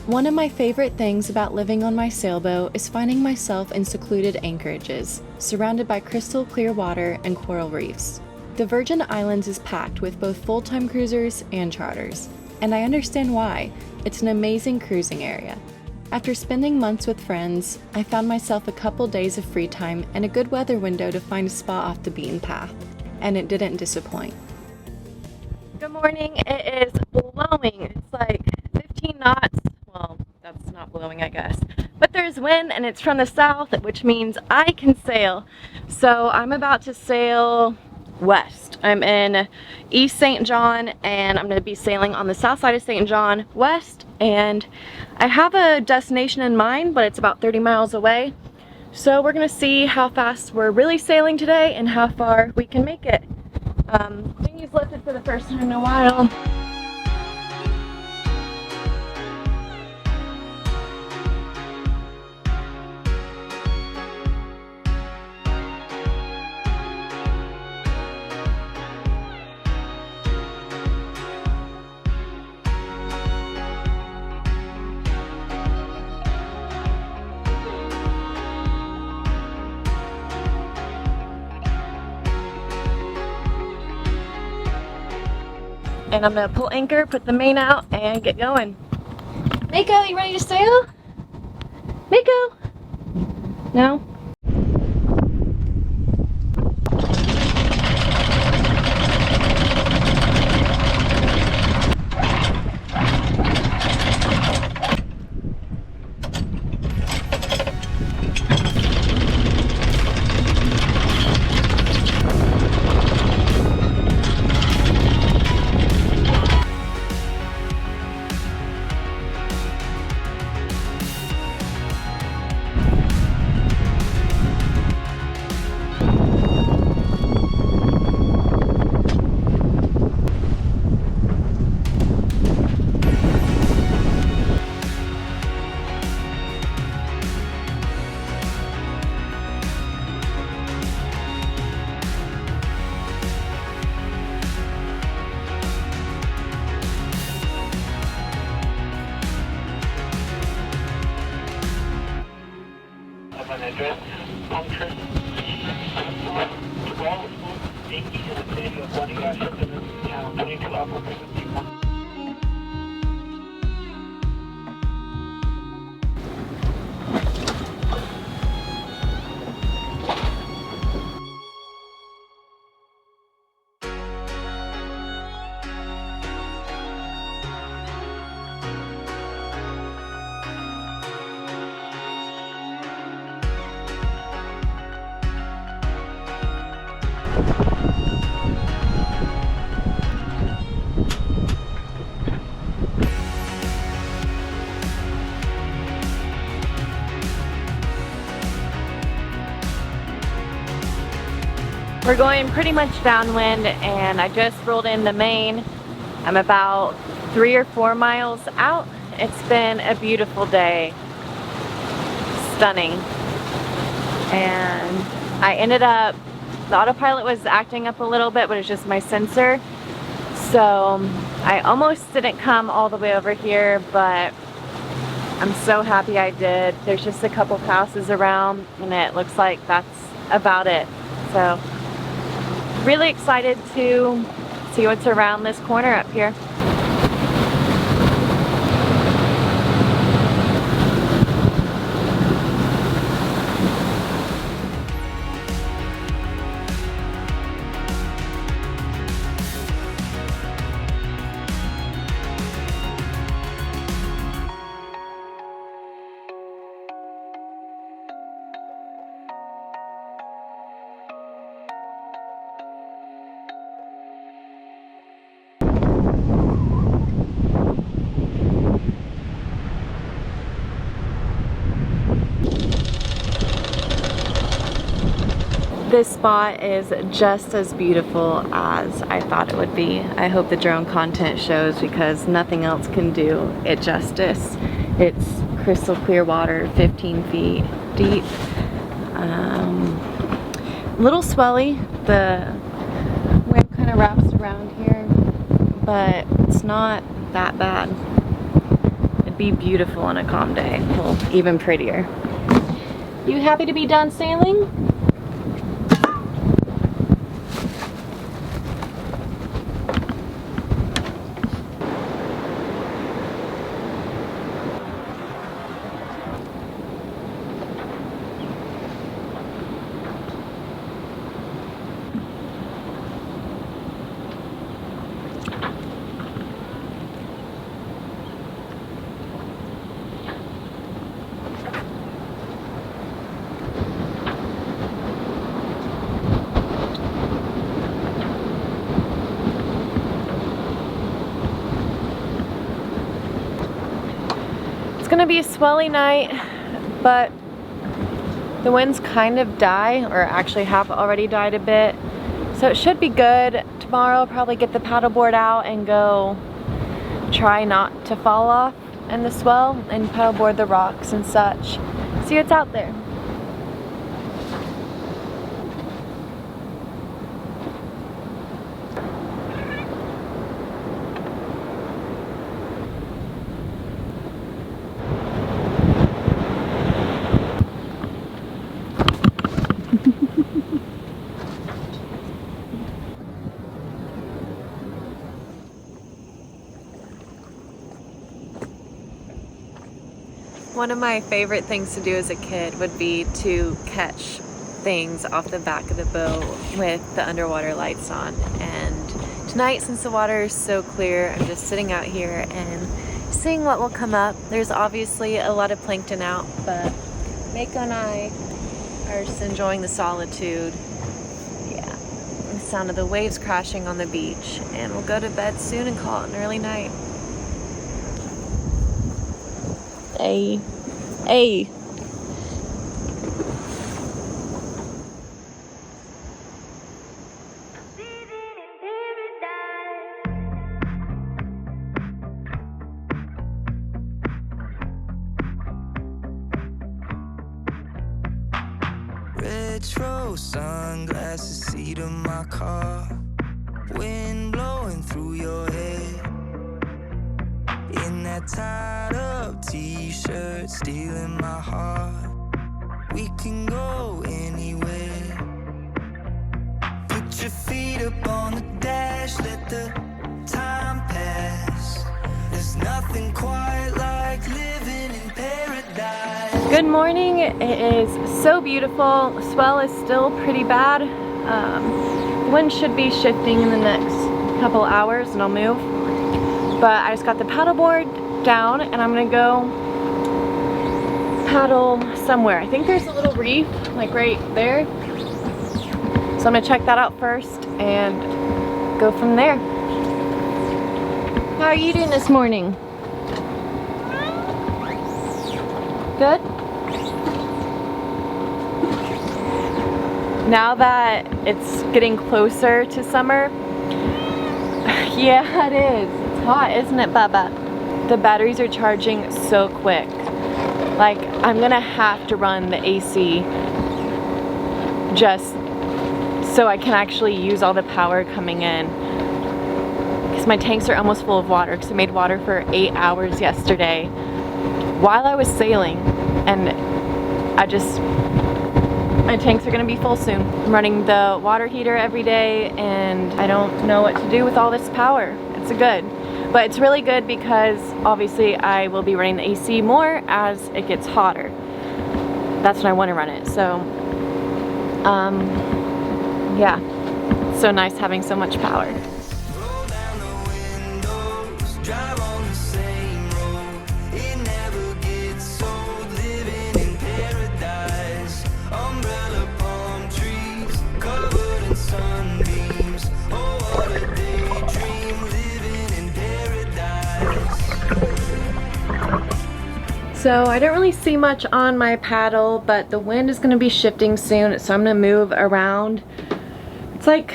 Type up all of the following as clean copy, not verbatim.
One of my favorite things about living on my sailboat is finding myself in secluded anchorages, surrounded by crystal clear water and coral reefs. The Virgin Islands is packed with both full-time cruisers and charters, and I understand why. It's an amazing cruising area. After spending months with friends, I found myself a couple days of free time and a good weather window to find a spot off the beaten path, and it didn't disappoint. Good morning. It is blowing. It's like 15 knots. Well, that's not blowing, I guess. But there's wind and it's from the south, which means I can sail. So I'm about to sail west. I'm in East St. John and I'm going to be sailing on the south side of St. John west, and I have a destination in mind, but it's about 30 miles away. So we're going to see how fast we're really sailing today and how far we can make it. Dinghy's lifted for the first time in a while. And I'm gonna pull anchor, put the main out, and get going. Mako, you ready to sail? Mako? No? Address, puncture, to all the Yankee in the city of one gas in town, 22 Upper Frequency 1. We're going pretty much downwind, and I just rolled in the main. I'm about 3 or 4 miles out. It's been a beautiful day. Stunning. And I ended up, the autopilot was acting up a little bit, but it's just my sensor. So I almost didn't come all the way over here, but I'm so happy I did. There's just a couple passes around and it looks like that's about it. So really excited to see what's around this corner up here. This spot is just as beautiful as I thought it would be. I hope the drone content shows, because nothing else can do it justice. It's crystal clear water, 15 feet deep. A little swelly. The wave kind of wraps around here, but it's not that bad. be beautiful on a calm day. Well, even prettier. You happy to be done sailing? It's gonna be a swelly night, but the winds kind of die, or actually have already died a bit. So it should be good. Tomorrow I'll probably get the paddleboard out and go try not to fall off in the swell and paddleboard the rocks and such. See what's out there. One of my favorite things to do as a kid would be to catch things off the back of the boat with the underwater lights on. And tonight, since the water is so clear, I'm just sitting out here and seeing what will come up. There's obviously a lot of plankton out, but Mako and I are just enjoying the solitude. Yeah, the sound of the waves crashing on the beach. And we'll go to bed soon and call it an early night. Hey. Hey. Retro sunglasses, seat of my car, wind blowing through your hair, in that tied up t-shirt, stealing my heart. We can go anywhere. Put your feet up on the dash, let the time pass. There's nothing quite like living in paradise. Good morning. It is so beautiful. The swell is still pretty bad. The wind should be shifting in the next couple hours and I'll move. But I just got the paddleboard down and I'm gonna go paddle somewhere. I think there's a little reef like right there. So I'm gonna check that out first and go from there. How are you doing this morning? Good? Now that it's getting closer to summer, yeah, it is. It's hot, isn't it, Bubba? The batteries are charging so quick. Like, I'm gonna have to run the AC just so I can actually use all the power coming in. Because my tanks are almost full of water, because I made water for 8 hours yesterday while I was sailing, and my tanks are gonna be full soon. I'm running the water heater every day and I don't know what to do with all this power. It's good. But it's really good because obviously I will be running the AC more as it gets hotter. That's when I want to run it. So, yeah, it's so nice having so much power. Roll down the windows, drive on the same road. It never gets old, living in paradise. Umbrella palm trees, covered in sunbeams. Oh, what a daydream, living in paradise. So I don't really see much on my paddle, but the wind is going to be shifting soon, so I'm going to move around. It's like,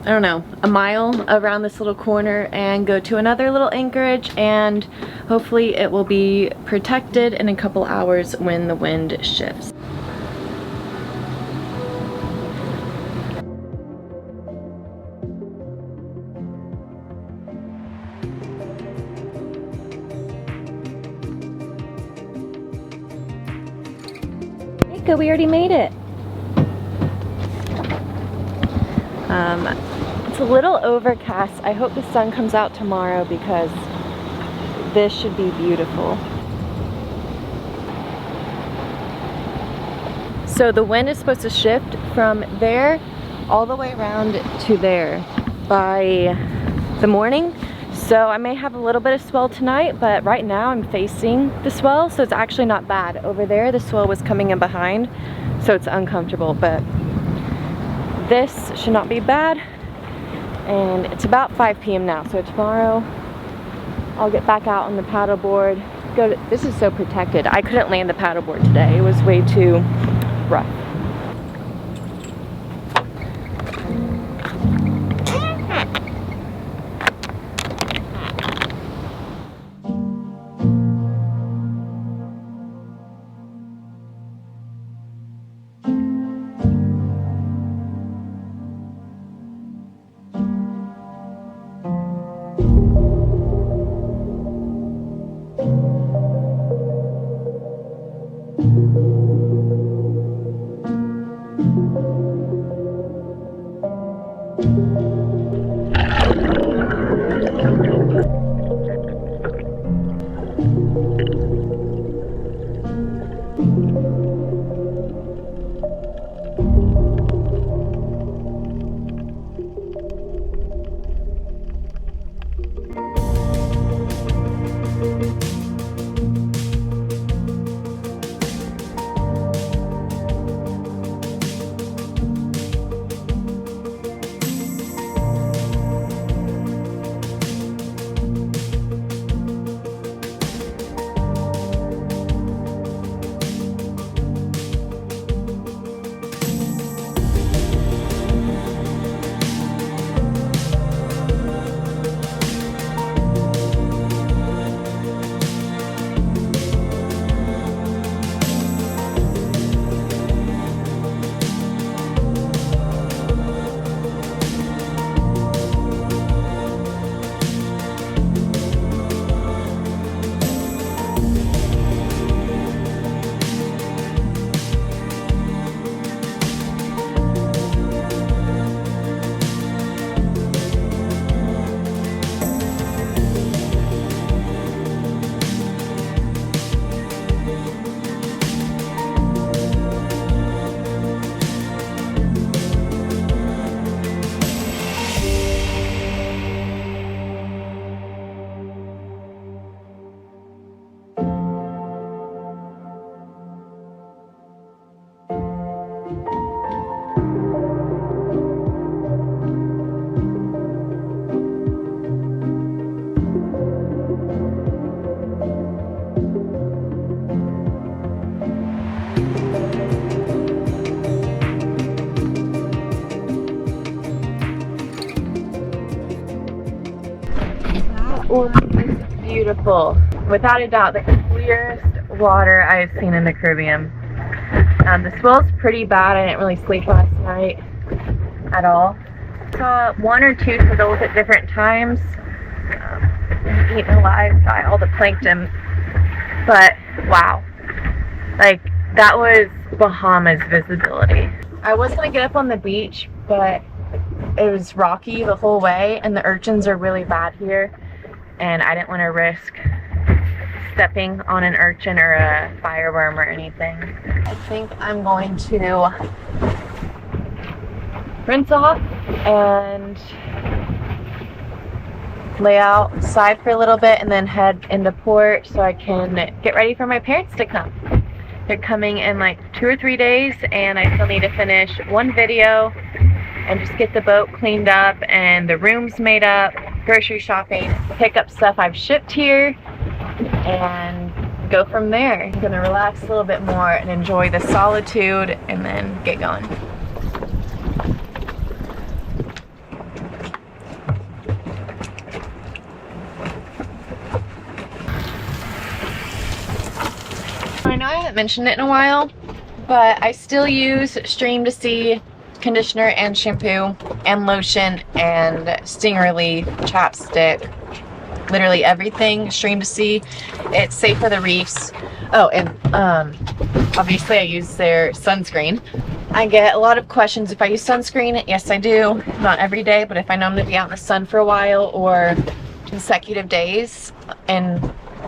I don't know, a mile around this little corner and go to another little anchorage, and hopefully it will be protected in a couple hours when the wind shifts. Mako, we already made it. It's a little overcast. I hope the sun comes out tomorrow because this should be beautiful. So the wind is supposed to shift from there all the way around to there by the morning. So I may have a little bit of swell tonight, but right now I'm facing the swell, so it's actually not bad. Over there, the swell was coming in behind, so it's uncomfortable, but this should not be bad. And it's about 5 p.m. now, so tomorrow I'll get back out on the paddleboard. This is so protected. I couldn't land the paddleboard today. It was way too rough. It's beautiful. Without a doubt, the clearest water I've seen in the Caribbean. The swell's pretty bad. I didn't really sleep last night at all. Saw 1 or 2 turtles at different times. Eaten alive by all the plankton. But wow. Like, that was Bahamas visibility. I was gonna get up on the beach, but it was rocky the whole way and the urchins are really bad here. And I didn't want to risk stepping on an urchin or a fireworm or anything. I think I'm going to rinse off and lay outside for a little bit and then head into port so I can get ready for my parents to come. They're coming in like 2 or 3 days and I still need to finish 1 video and just get the boat cleaned up and the rooms made up, grocery shopping, pick up stuff I've shipped here, and go from there. I'm gonna relax a little bit more and enjoy the solitude and then get going. I know I haven't mentioned it in a while, but I still use Stream to See conditioner and shampoo and lotion and Stingerly chapstick literally everything stream to sea. It's safe for the reefs. Oh, and obviously I use their sunscreen. I get a lot of questions if I use sunscreen. Yes, I do. Not every day, but if I know I'm going to be out in the sun for a while or consecutive days in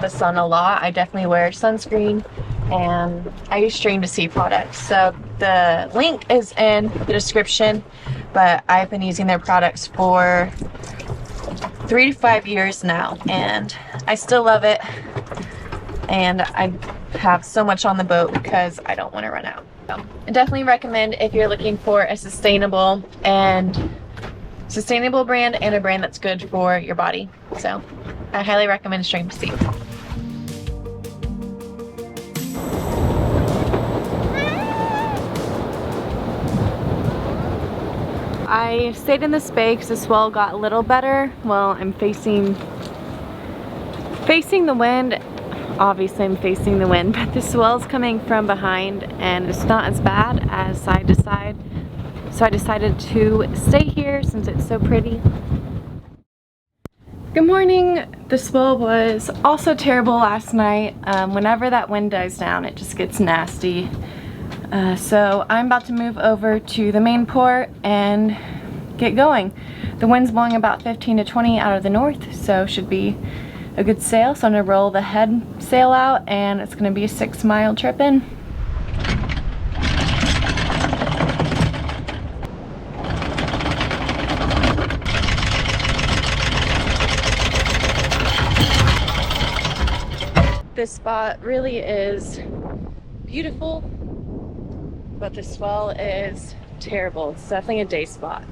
the sun a lot, I definitely wear sunscreen, and I use stream to sea products. So the link is in the description, but I've been using their products for 3 to 5 years now, and I still love it, and I have so much on the boat because I don't want to run out. So I definitely recommend if you're looking for a sustainable brand and a brand that's good for your body. So I highly recommend Stream to Sea. I stayed in this bay because the swell got a little better. Well, I'm facing the wind. Obviously I'm facing the wind, but the swell's coming from behind and it's not as bad as side to side. So I decided to stay here since it's so pretty. Good morning. The swell was also terrible last night. Whenever that wind dies down, it just gets nasty. So I'm about to move over to the main port and get going. The wind's blowing about 15 to 20 out of the north, so should be a good sail. So I'm gonna roll the head sail out, and it's gonna be a 6-mile trip in. This spot really is beautiful, but the swell is terrible. It's definitely a day spot.